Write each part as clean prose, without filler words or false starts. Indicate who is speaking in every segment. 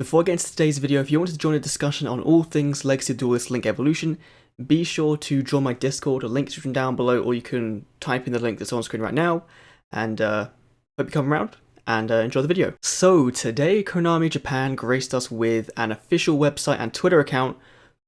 Speaker 1: Before I get into today's video, if you want to join a discussion on all things Legacy of Duelist Link Evolution, be sure to join my Discord, a link is written down below, or you can type in the link that's on screen right now, and hope you come around and enjoy the video. So today, Konami Japan graced us with an official website and Twitter account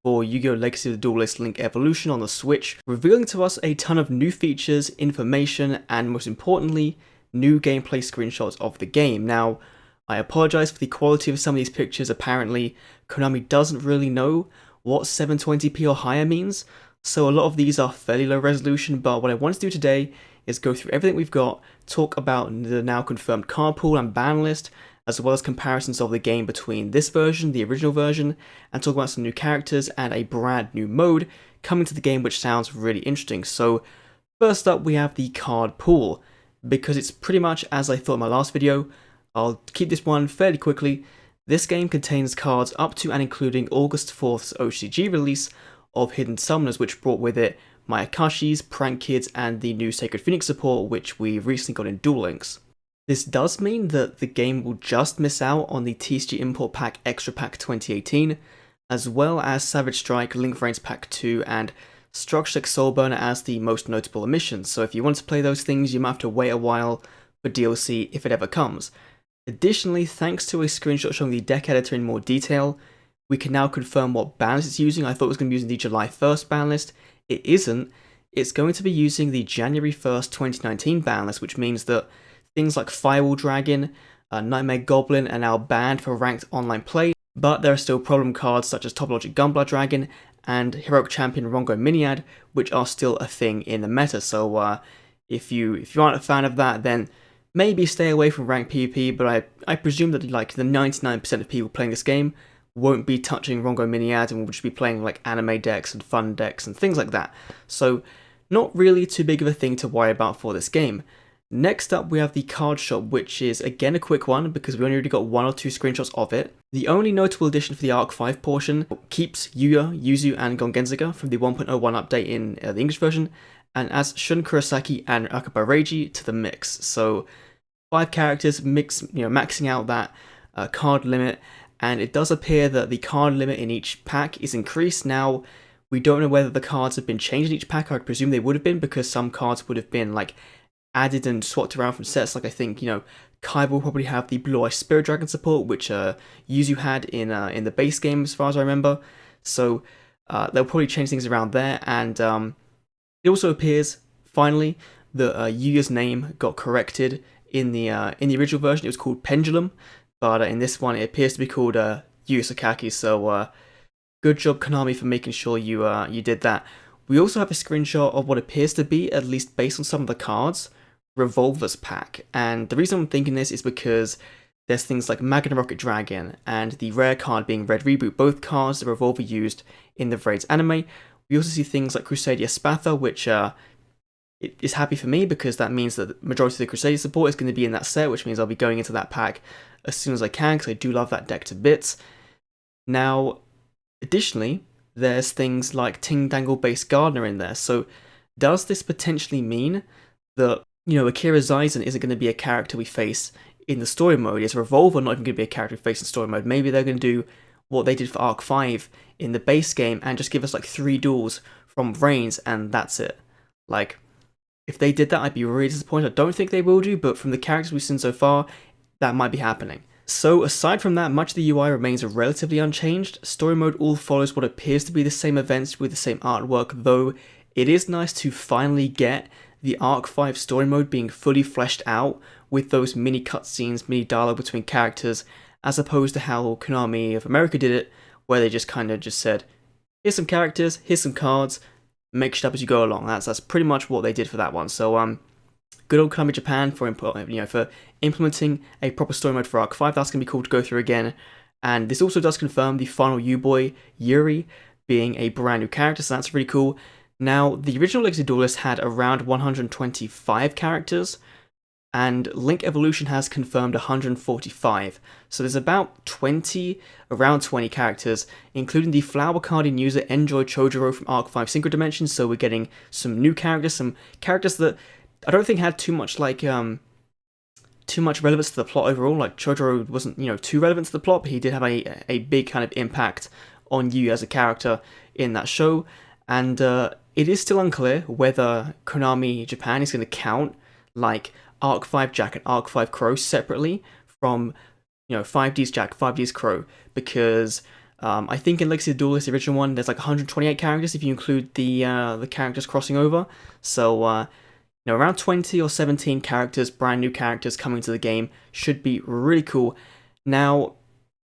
Speaker 1: for Yu-Gi-Oh! Legacy of the Duelist Link Evolution on the Switch, revealing to us a ton of new features, information, and most importantly, new gameplay screenshots of the game. Now, I apologize for the quality of some of these pictures. Apparently, Konami doesn't really know what 720p or higher means, so a lot of these are fairly low resolution, but what I want to do today is go through everything we've got, talk about the now confirmed card pool and ban list, as well as comparisons of the game between this version, the original version, and talk about some new characters and a brand new mode coming to the game, which sounds really interesting. So first up, we have the card pool, because it's pretty much as I thought in my last video. I'll keep this one fairly quickly. This game contains cards up to and including August 4th's OCG release of Hidden Summoners, which brought with it Mayakashis, Prank Kids, and the new Sacred Phoenix support, which we recently got in Duel Links. This does mean that the game will just miss out on the TCG Import Pack Extra Pack 2018, as well as Savage Strike, Link Vrains Pack 2, and Structured Soulburner as the most notable omissions. So if you want to play those things, you might have to wait a while for DLC if it ever comes. Additionally, thanks to a screenshot showing the deck editor in more detail, we can now confirm what ban list it's using. I thought it was going to be using the July 1st ban list. It isn't. It's going to be using the January 1st, 2019 ban list, which means that things like Firewall Dragon, Nightmare Goblin are now banned for ranked online play, but there are still problem cards such as Topologic Gunblood Dragon and Heroic Champion Rongo Miniad, which are still a thing in the meta. So if you aren't a fan of that, then maybe stay away from ranked PvP, but I presume that like the 99% of people playing this game won't be touching Rongo Miniad and will just be playing like anime decks and fun decks and things like that. So not really too big of a thing to worry about for this game. Next up, we have the card shop, which is again a quick one because we only really got one or two screenshots of it. The only notable addition for the Arc 5 portion keeps Yuya, Yuzu, and Gongenzaga from the 1.01 update in the English version, and adds Shun Kurosaki and Akaba Reiji to the mix. So 5 characters maxing out that card limit, and it does appear that the card limit in each pack is increased. Now, we don't know whether the cards have been changed in each pack. I'd presume they would have been, because some cards would have been like added and swapped around from sets. Like I think, Kai will probably have the Blue Eye Spirit Dragon support, which Yuzu had in the base game as far as I remember. So they'll probably change things around there, and it also appears, finally, that Yuya's name got corrected. In the original version, it was called Pendulum, but in this one, it appears to be called Yuya Sakaki. So, good job, Konami, for making sure you did that. We also have a screenshot of what appears to be, at least based on some of the cards, Revolver's pack. And the reason I'm thinking this is because there's things like Magna Rocket Dragon and the rare card being Red Reboot, both cards that Revolver used in the Vraids anime. We also see things like Crusadia Spatha, which it is happy for me because that means that the majority of the Crusader support is going to be in that set, which means I'll be going into that pack as soon as I can because I do love that deck to bits. Now, additionally, there's things like Ting Dangle based Gardener in there. So does this potentially mean that, Akira Zaizen isn't going to be a character we face in the story mode? Is Revolver not even going to be a character we face in story mode? Maybe they're going to do what they did for Arc 5 in the base game and just give us like 3 duels from Vrains and that's it. Like, if they did that, I'd be really disappointed. I don't think they will do, but from the characters we've seen so far, that might be happening. So aside from that, much of the UI remains relatively unchanged. Story mode all follows what appears to be the same events with the same artwork, though it is nice to finally get the Arc 5 story mode being fully fleshed out with those mini cutscenes, mini dialogue between characters, as opposed to how Konami of America did it, where they just kind of just said, here's some characters, here's some cards, make shit up as you go along. That's pretty much what they did for that one. So good old Konami Japan for implementing a proper story mode for Arc 5. That's gonna be cool to go through again. And this also does confirm the final U-Boy Yuri being a brand new character, so that's really cool. Now, the original Legacy Duelist had around 125 characters, and Link Evolution has confirmed 145. So there's about around 20 characters, including the flower carding user Enjoy Chojuro from Arc 5 Synchro Dimensions. So we're getting some new characters, some characters that I don't think had too much like too much relevance to the plot overall. Like Chojuro wasn't, too relevant to the plot, but he did have a big kind of impact on you as a character in that show. And it is still unclear whether Konami Japan is going to count like Arc 5 Jack and Arc 5 Crow separately from 5D's Jack, 5D's Crow, because I think in Legacy of the Duelist, the original one, there's like 128 characters if you include the characters crossing over. So around 20 or 17 characters, brand new characters coming to the game should be really cool. Now,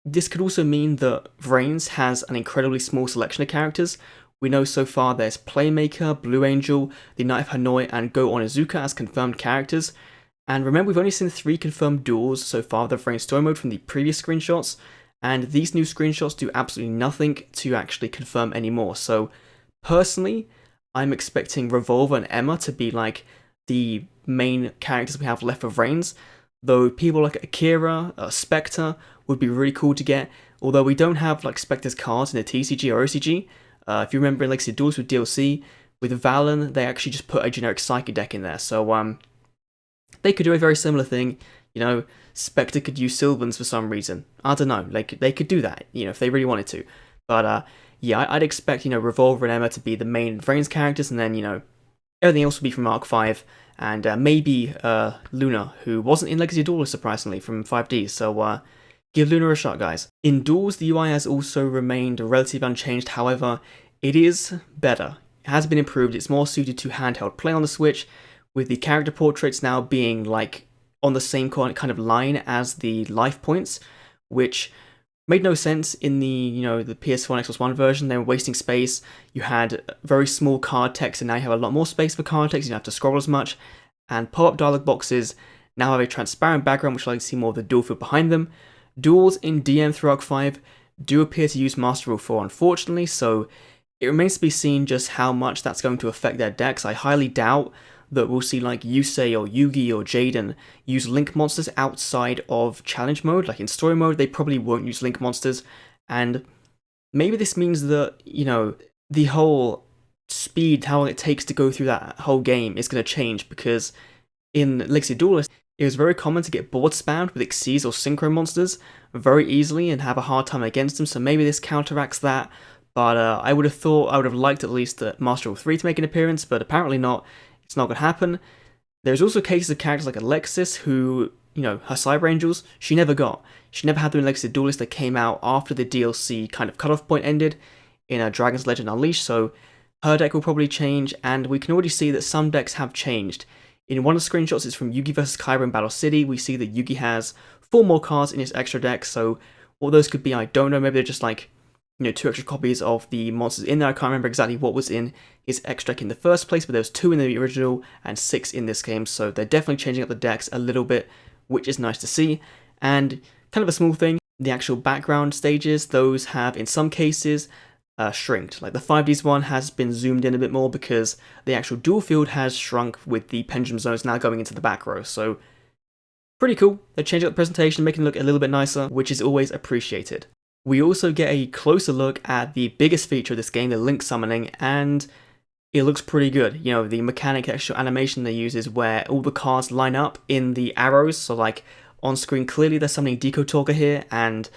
Speaker 1: this could also mean that Vrains has an incredibly small selection of characters. We know so far there's Playmaker, Blue Angel, the Knight of Hanoi, and Go Onizuka as confirmed characters. And remember, we've only seen 3 confirmed duels so far of the Vrains story mode from the previous screenshots, and these new screenshots do absolutely nothing to actually confirm anymore. So, personally, I'm expecting Revolver and Emma to be like the main characters we have left for Vrains, though people like Akira, Spectre would be really cool to get, although we don't have like Spectre's cards in the TCG or OCG. If you remember in Legacy of Duels with DLC, with Valen, they actually just put a generic Psychic deck in there, so they could do a very similar thing. Spectre could use Sylvans for some reason. I don't know, like they could do that, if they really wanted to. But yeah, I'd expect, Revolver and Emma to be the main Vrains characters, and then, everything else would be from Arc 5, and maybe Luna, who wasn't in Legacy of Duelist, surprisingly, from 5D, so give Luna a shot, guys. In Duels, the UI has also remained relatively unchanged, however, it is better. It has been improved, it's more suited to handheld play on the Switch, with the character portraits now being, like, on the same kind of line as the life points, which made no sense in the, the PS4 and Xbox One version. They were wasting space. You had very small card text, and now you have a lot more space for card text. You don't have to scroll as much. And pop-up dialog boxes now have a transparent background, which allows you to see more of the duel field behind them. Duels in DM through Arc 5 do appear to use Master Rule 4, unfortunately, so it remains to be seen just how much that's going to affect their decks. I highly doubt that we'll see like Yusei or Yugi or Jaden use Link monsters outside of challenge mode. Like in story mode, they probably won't use Link monsters, and maybe this means that, the whole speed, how long it takes to go through that whole game is going to change, because in Legacy Duelist, it was very common to get board spammed with Xyz or Synchro monsters very easily and have a hard time against them, so maybe this counteracts that. But I would have liked at least Master Rule 3 to make an appearance, but apparently not. It's not going to happen. There's also cases of characters like Alexis who, her Cyber Angels, she never got. She never had them in Legacy Duelist that came out after the DLC kind of cutoff point ended in Dragon's Legend Unleashed, so her deck will probably change, and we can already see that some decks have changed. In one of the screenshots, it's from Yugi vs. Kaiba in Battle City. We see that Yugi has 4 more cards in his extra deck, so what those could be, I don't know. Maybe they're just like, 2 extra copies of the monsters in there. I can't remember exactly what was in his extra deck in the first place, but there was 2 in the original and 6 in this game, so they're definitely changing up the decks a little bit, which is nice to see. And kind of a small thing, the actual background stages, those have, in some cases, shrinked. Like the 5Ds one has been zoomed in a bit more because the actual dual field has shrunk with the pendulum zones now going into the back row, so pretty cool. They're changing up the presentation, making it look a little bit nicer, which is always appreciated. We also get a closer look at the biggest feature of this game, the Link summoning, and it looks pretty good. The mechanic actual animation they use is where all the cards line up in the arrows, so like on screen clearly there's summoning Deco Talker here, and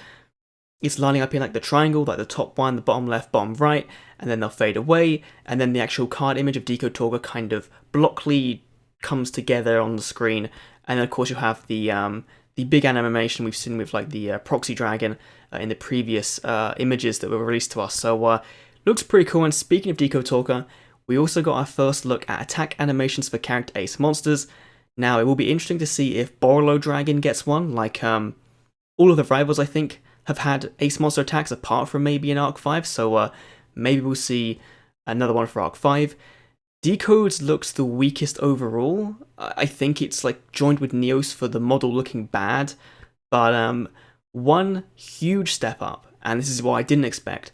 Speaker 1: it's lining up in like the triangle, like the top one, the bottom left, bottom right, and then they'll fade away, and then the actual card image of Deco Talker kind of blockly comes together on the screen, and then of course you have the big animation we've seen with like the proxy dragon in the previous images that were released to us. So looks pretty cool. And speaking of Deco Talker, we also got our first look at attack animations for character Ace monsters. Now it will be interesting to see if Borolo Dragon gets one. Like all of the rivals I think have had Ace monster attacks apart from maybe in Arc 5, so maybe we'll see another one for Arc 5. Decodes looks the weakest overall. I think it's like joined with Neos for the model looking bad, but one huge step up, and this is what I didn't expect,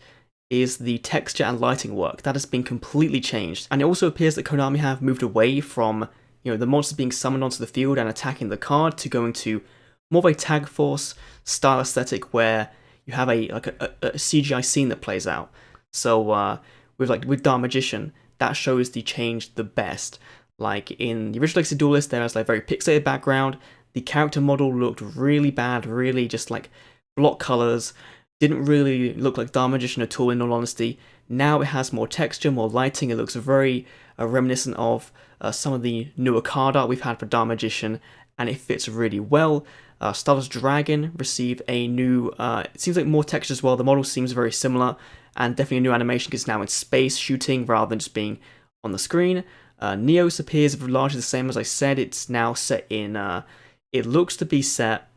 Speaker 1: is the texture and lighting work. That has been completely changed, and it also appears that Konami have moved away from the monsters being summoned onto the field and attacking the card to going to more of a Tag Force style aesthetic where you have a CGI scene that plays out. So with Dark Magician, that shows the change the best. Like in the original Legacy Duelist, there was like very pixelated background. the character model looked really bad, really just like block colors, didn't really look like Dark Magician at all in all honesty. Now it has more texture, more lighting, it looks very reminiscent of some of the newer card art we've had for Dark Magician, and it fits really well. Stardust Dragon received a new, it seems like more texture as well, the model seems very similar, and definitely a new animation because it's now in space shooting rather than just being on the screen. Neos appears largely the same as I said, it's now set in, it looks to be set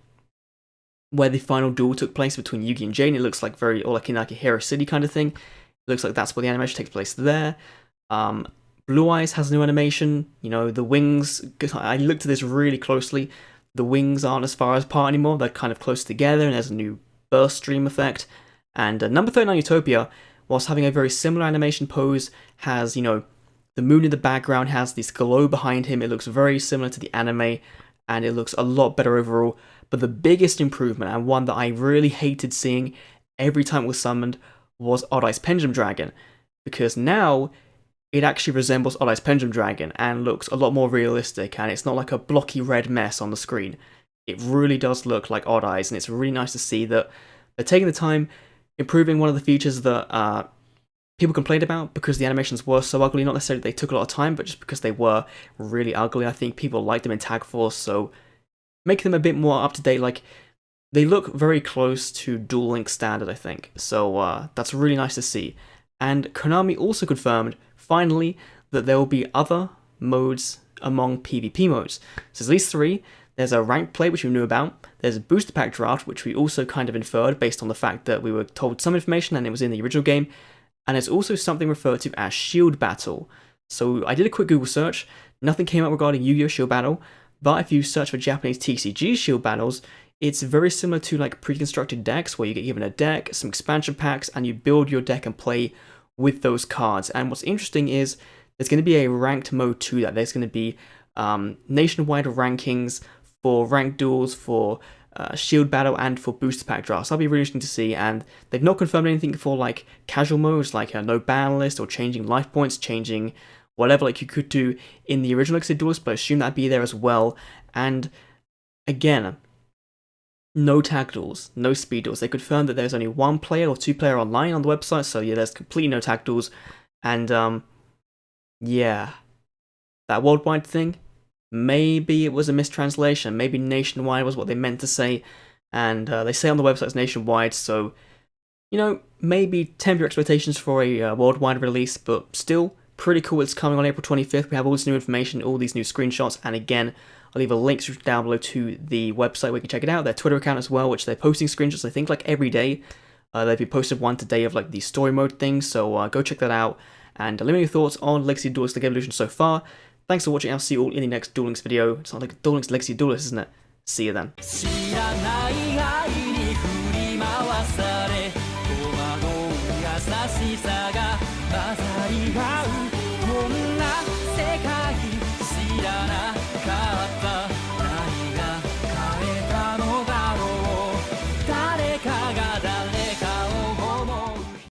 Speaker 1: where the final duel took place between Yugi and Jane. It looks like very, or like in like a Hero City kind of thing. It looks like that's where the animation takes place there. Blue Eyes has a new animation. You know, the wings, I looked at this really closely. The wings aren't as far apart anymore. They're kind of close together, and there's a new burst stream effect. And number 39 Utopia, whilst having a very similar animation pose, has, you know, the moon in the background, has this glow behind him. It looks very similar to the anime, and it looks a lot better overall. But the biggest improvement, and one that I really hated seeing every time it was summoned, was Odd Eye's Pendulum Dragon. Because now, it actually resembles Odd Eye's Pendulum Dragon and looks a lot more realistic, and it's not like a blocky red mess on the screen. It really does look like Odd Eyes, and it's really nice to see that they're taking the time, improving one of the features that people complained about because the animations were so ugly. Not necessarily they took a lot of time, but just because they were really ugly. I think people liked them in Tag Force, so make them a bit more up to date. Like, they look very close to Duel Link standard, I think. So that's really nice to see. And Konami also confirmed, finally, that there will be other modes among PvP modes. So there's at least 3. There's a ranked play, which we knew about. There's a booster pack draft, which we also kind of inferred based on the fact that we were told some information and it was in the original game. And there's also something referred to as Shield Battle. So I did a quick Google search. Nothing came up regarding Yu-Gi-Oh! Shield Battle. But if you search for Japanese TCG Shield Battles, it's very similar to like pre-constructed decks where you get given a deck, some expansion packs, and you build your deck and play with those cards. And what's interesting is there's going to be a ranked mode to that. There's going to be nationwide rankings for ranked duels, for Shield Battle, and for booster pack drafts. That'll be really interesting to see, and they've not confirmed anything for like casual modes, like a no ban list or changing life points, changing whatever like you could do in the original Legacy Duelist, but I assume that'd be there as well. And again, no tag duels, no speed duels. They confirmed that there's only 1 player or 2 player online on the website, so yeah, there's completely no tag duels. And yeah, that worldwide thing, maybe it was a mistranslation, maybe nationwide was what they meant to say, and they say on the website it's nationwide, so, you know, maybe temper your expectations for a worldwide release, but still, pretty cool. It's coming on April 25th. We have all this new information, all these new screenshots, and again, I'll leave a link down below to the website where you can check it out, their Twitter account as well, which they're posting screenshots, I think, like every day. They've been posted one today of like the story mode thing, so go check that out, and let me know your thoughts on Legacy Duelist Link Evolution so far. Thanks for watching, I'll see you all in the next Duel Links video. It's not like Duel Links Legacy Duelist, isn't it? See you then.